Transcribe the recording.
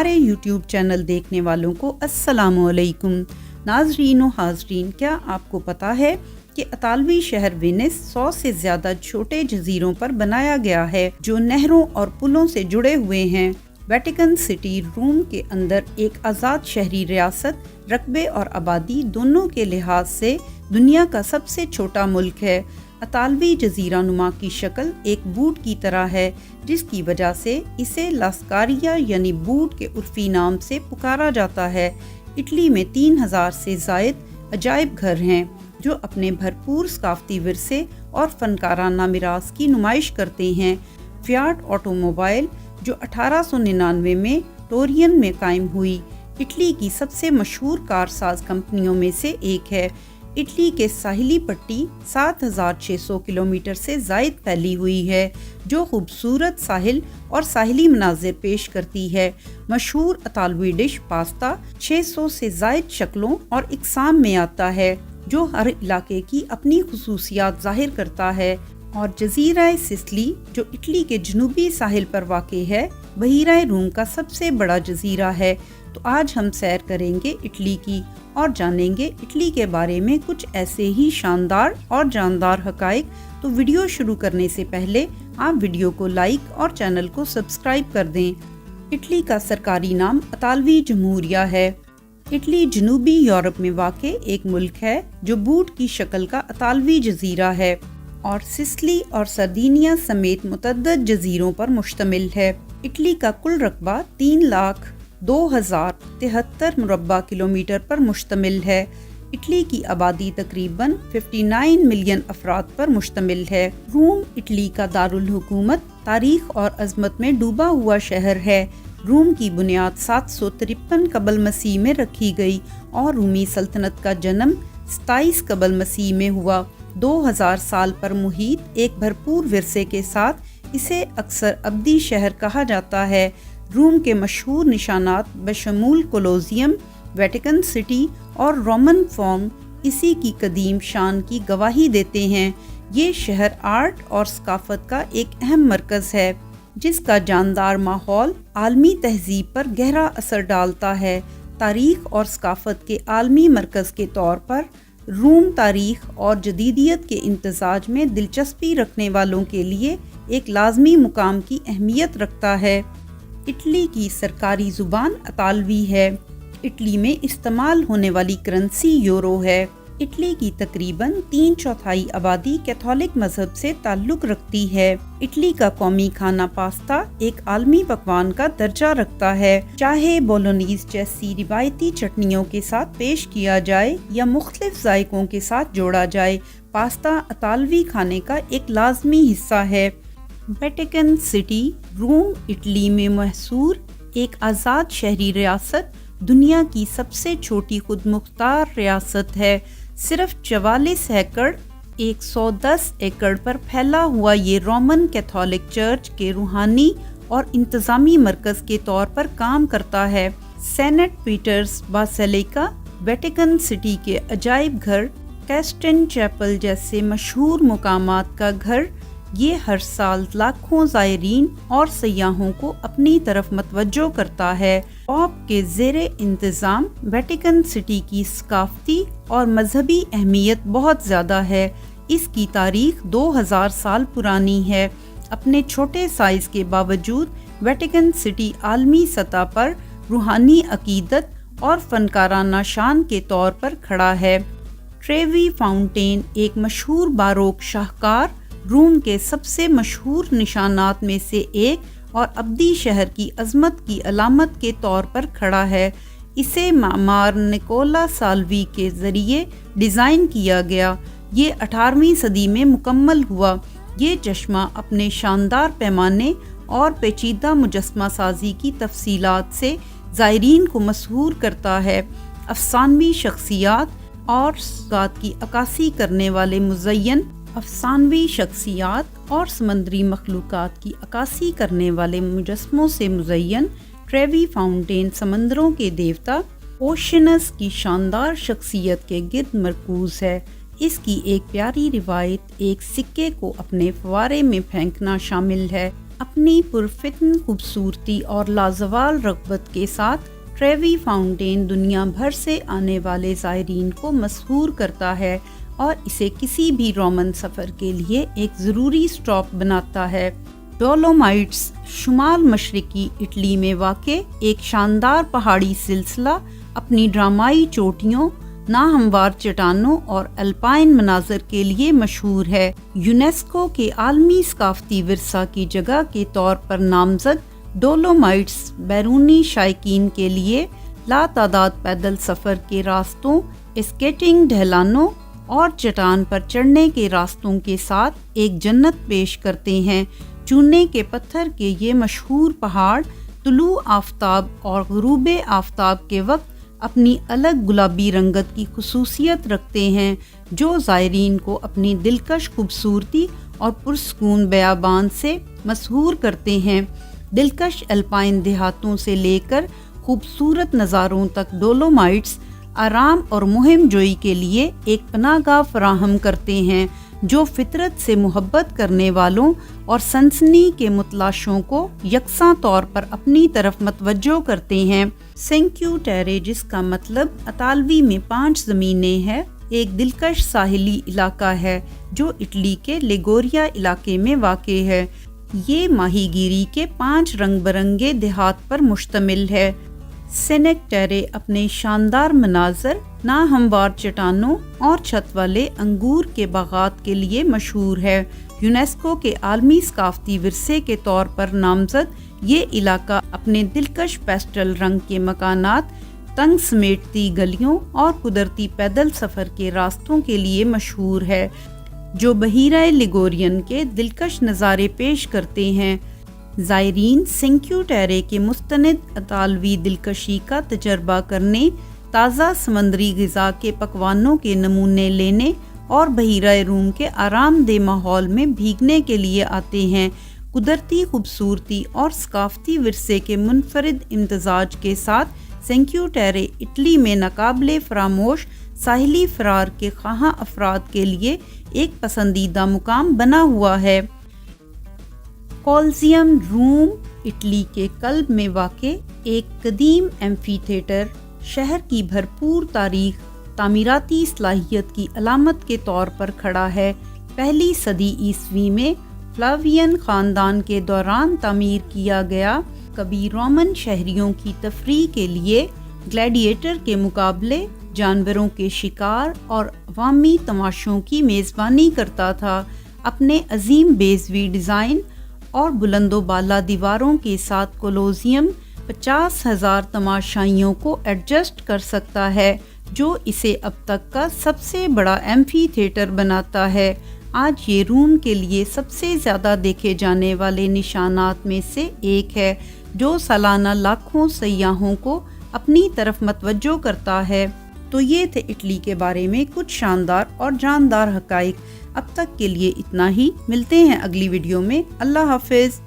ہمارے YouTube channel دیکھنے والوں کو السلام علیکم۔ ناظرین و حاضرین، کیا آپ کو پتہ ہے کہ اطالوی شہر وینس 100 سے زیادہ چھوٹے جزیروں پر بنایا گیا ہے جو نہروں اور پلوں سے جڑے ہوئے ہیں۔ ویٹیکن سٹی روم کے اندر ایک آزاد شہری ریاست، رقبے اور آبادی دونوں کے لحاظ سے دنیا کا سب سے چھوٹا ملک ہے۔ اطالوی جزیرہ نما کی شکل ایک بوٹ کی طرح ہے، جس کی وجہ سے اسے لاسکاریا یعنی بوٹ کے عرفی نام سے پکارا جاتا ہے۔ اٹلی میں 3000 سے زائد عجائب گھر ہیں جو اپنے بھرپور ثقافتی ورثے اور فنکارانہ میراث کی نمائش کرتے ہیں۔ فیاٹ آٹوموبائل جو 1899 میں ٹورین میں قائم ہوئی، اٹلی کی سب سے مشہور کار ساز کمپنیوں میں سے ایک ہے۔ اٹلی کے ساحلی پٹی 7600 کلومیٹر سے زائد پھیلی ہوئی ہے جو خوبصورت ساحل اور ساحلی مناظر پیش کرتی ہے۔ مشہور اطالوی ڈش پاستا 600 سے زائد شکلوں اور اقسام میں آتا ہے جو ہر علاقے کی اپنی خصوصیات ظاہر کرتا ہے، اور جزیرہ سسلی جو اٹلی کے جنوبی ساحل پر واقع ہے، بحیرہ روم کا سب سے بڑا جزیرہ ہے۔ تو آج ہم سیر کریں گے اٹلی کی اور جانیں گے اٹلی کے بارے میں کچھ ایسے ہی شاندار اور جاندار حقائق۔ تو ویڈیو شروع کرنے سے پہلے آپ ویڈیو کو لائک اور چینل کو سبسکرائب کر دیں۔ اٹلی کا سرکاری نام اطالوی جمہوریہ ہے۔ اٹلی جنوبی یورپ میں واقع ایک ملک ہے جو بوٹ کی شکل کا اطالوی جزیرہ ہے اور سسلی اور سردینیا سمیت متعدد جزیروں پر مشتمل ہے۔ اٹلی کا کل رقبہ 3,02,073 مربع کلومیٹر پر مشتمل ہے۔ اٹلی کی آبادی تقریباً 59 ملین افراد پر مشتمل ہے۔ روم اٹلی کا دارالحکومت، تاریخ اور عظمت میں ڈوبا ہوا شہر ہے۔ روم کی بنیاد 753 قبل مسیح میں رکھی گئی اور رومی سلطنت کا جنم 27 قبل مسیح میں ہوا۔ 2000 سال پر محیط ایک بھرپور ورثے کے ساتھ اسے اکثر ابدی شہر کہا جاتا ہے۔ روم کے مشہور نشانات بشمول کولوسیم، ویٹیکن سٹی اور رومن فورم اسی کی قدیم شان کی گواہی دیتے ہیں۔ یہ شہر آرٹ اور ثقافت کا ایک اہم مرکز ہے جس کا جاندار ماحول عالمی تہذیب پر گہرا اثر ڈالتا ہے۔ تاریخ اور ثقافت کے عالمی مرکز کے طور پر روم تاریخ اور جدیدیت کے امتزاج میں دلچسپی رکھنے والوں کے لیے ایک لازمی مقام کی اہمیت رکھتا ہے۔ اٹلی کی سرکاری زبان اطالوی ہے۔ اٹلی میں استعمال ہونے والی کرنسی یورو ہے۔ اٹلی کی تقریباً 3/4 آبادی کیتھولک مذہب سے تعلق رکھتی ہے۔ اٹلی کا قومی کھانا پاستا ایک عالمی پکوان کا درجہ رکھتا ہے، چاہے بولونیز جیسی روایتی چٹنیوں کے ساتھ پیش کیا جائے یا مختلف ذائقوں کے ساتھ جوڑا جائے۔ پاستا اطالوی کھانے کا ایک لازمی حصہ ہے۔ ویٹیکن سٹی روم اٹلی میں محصور ایک آزاد شہری ریاست، دنیا کی سب سے چھوٹی خود مختار ریاست ہے۔ صرف 44 ایکڑ 110 ایکڑ پر پھیلا ہوا یہ رومن کیتھولک چرچ کے روحانی اور انتظامی مرکز کے طور پر کام کرتا ہے۔ Saint Peter's Basilica, Vatican City کے عجائب گھر، کیسٹن چیپل جیسے مشہور مقامات کا گھر، یہ ہر سال لاکھوں زائرین اور سیاحوں کو اپنی طرف متوجہ کرتا ہے۔ پوپ کے زیر انتظام ویٹیکن سٹی کی ثقافتی اور مذہبی اہمیت بہت زیادہ ہے۔ اس کی تاریخ 2000 سال پرانی ہے۔ اپنے چھوٹے سائز کے باوجود ویٹیکن سٹی عالمی سطح پر روحانی عقیدت اور فنکارانہ شان کے طور پر کھڑا ہے۔ ٹریوی فاؤنٹین ایک مشہور باروک شاہکار، روم کے سب سے مشہور نشانات میں سے ایک اور ابدی شہر کی عظمت کی علامت کے طور پر کھڑا ہے۔ اسے معمار نکولا سالوی کے ذریعے ڈیزائن کیا گیا۔ یہ 18ویں صدی میں مکمل ہوا۔ یہ چشمہ اپنے شاندار پیمانے اور پیچیدہ مجسمہ سازی کی تفصیلات سے زائرین کو مسحور کرتا ہے۔ افسانوی شخصیات اور ذات کی عکاسی کرنے والے سمندری مخلوقات کی عکاسی کرنے والے مجسموں سے مزین ٹریوی فاؤنٹین سمندروں کے دیوتا اوشینس کی شاندار شخصیت کے گرد مرکوز ہے۔ اس کی ایک پیاری روایت ایک سکے کو اپنے فوارے میں پھینکنا شامل ہے۔ اپنی پرفتن خوبصورتی اور لازوال رغبت کے ساتھ ٹریوی فاؤنٹین دنیا بھر سے آنے والے زائرین کو مسحور کرتا ہے اور اسے کسی بھی رومن سفر کے لیے ایک ضروری اسٹاپ بناتا ہے۔ ڈولومائٹس شمال مشرقی اٹلی میں واقع ایک شاندار پہاڑی سلسلہ اپنی ڈرامائی چوٹیوں، ناہموار چٹانوں اور الپائن مناظر کے لیے مشہور ہے۔ یونیسکو کے عالمی ثقافتی ورثہ کی جگہ کے طور پر نامزد ڈولومائٹس بیرونی شائقین کے لیے لاتعداد پیدل سفر کے راستوں، اسکیٹنگ ڈھلانوں اور چٹان پر چڑھنے کے راستوں کے ساتھ ایک جنت پیش کرتے ہیں۔ چونے کے پتھر کے یہ مشہور پہاڑ طلوع آفتاب اور غروب آفتاب کے وقت اپنی الگ گلابی رنگت کی خصوصیت رکھتے ہیں، جو زائرین کو اپنی دلکش خوبصورتی اور پرسکون بیابان سے مسحور کرتے ہیں۔ دلکش الپائن دیہاتوں سے لے کر خوبصورت نظاروں تک ڈولومائٹس آرام اور مہم جوئی کے لیے ایک پناہ گاہ فراہم کرتے ہیں، جو فطرت سے محبت کرنے والوں اور سنسنی کے متلاشوں کو یکساں طور پر اپنی طرف متوجہ کرتے ہیں۔ سینکیو ٹیرے، جس کا مطلب اطالوی میں 5 زمینیں ہے، ایک دلکش ساحلی علاقہ ہے جو اٹلی کے لیگوریا علاقے میں واقع ہے۔ یہ ماہی گیری کے 5 رنگ برنگے دیہات پر مشتمل ہے۔ سینک ٹیرے اپنے شاندار مناظر، ناہموار چٹانوں اور چھت والے انگور کے باغات کے لیے مشہور ہے۔ یونیسکو کے عالمی ثقافتی ورثے کے طور پر نامزد یہ علاقہ اپنے دلکش پیسٹل رنگ کے مکانات، تنگ سمیٹتی گلیوں اور قدرتی پیدل سفر کے راستوں کے لیے مشہور ہے، جو بحیرہ لیگورین کے دلکش نظارے پیش کرتے ہیں۔ زائرین سینکیو ٹیرے کے مستند اطالوی دلکشی کا تجربہ کرنے، تازہ سمندری غذا کے پکوانوں کے نمونے لینے اور بحیرہ روم کے آرام دہ ماحول میں بھیگنے کے لیے آتے ہیں۔ قدرتی خوبصورتی اور ثقافتی ورثے کے منفرد امتزاج کے ساتھ سینکیو ٹیرے اٹلی میں ناقابل فراموش ساحلی فرار کے خواہاں افراد کے لیے ایک پسندیدہ مقام بنا ہوا ہے۔ کولزیم روم اٹلی کے قلب میں واقع ایک قدیم ایمفی تھیٹر، شہر کی بھرپور تاریخ تعمیراتی صلاحیت کی علامت کے طور پر کھڑا ہے۔ پہلی صدی عیسوی میں فلاوین خاندان کے دوران تعمیر کیا گیا، کبھی رومن شہریوں کی تفریح کے لیے گلیڈیٹر کے مقابلے، جانوروں کے شکار اور عوامی تماشوں کی میزبانی کرتا تھا۔ اپنے عظیم بیضوی ڈیزائن اور بلند و بالا دیواروں کے ساتھ کولوزیم 50,000 تماشائیوں کو ایڈجسٹ کر سکتا ہے، جو اسے اب تک کا سب سے بڑا ایمفی تھیٹر بناتا ہے۔ آج یہ روم کے لیے سب سے زیادہ دیکھے جانے والے نشانات میں سے ایک ہے، جو سالانہ لاکھوں سیاحوں کو اپنی طرف متوجہ کرتا ہے۔ تو یہ تھے اٹلی کے بارے میں کچھ شاندار اور جاندار حقائق۔ اب تک کے لیے اتنا ہی، ملتے ہیں اگلی ویڈیو میں۔ اللہ حافظ۔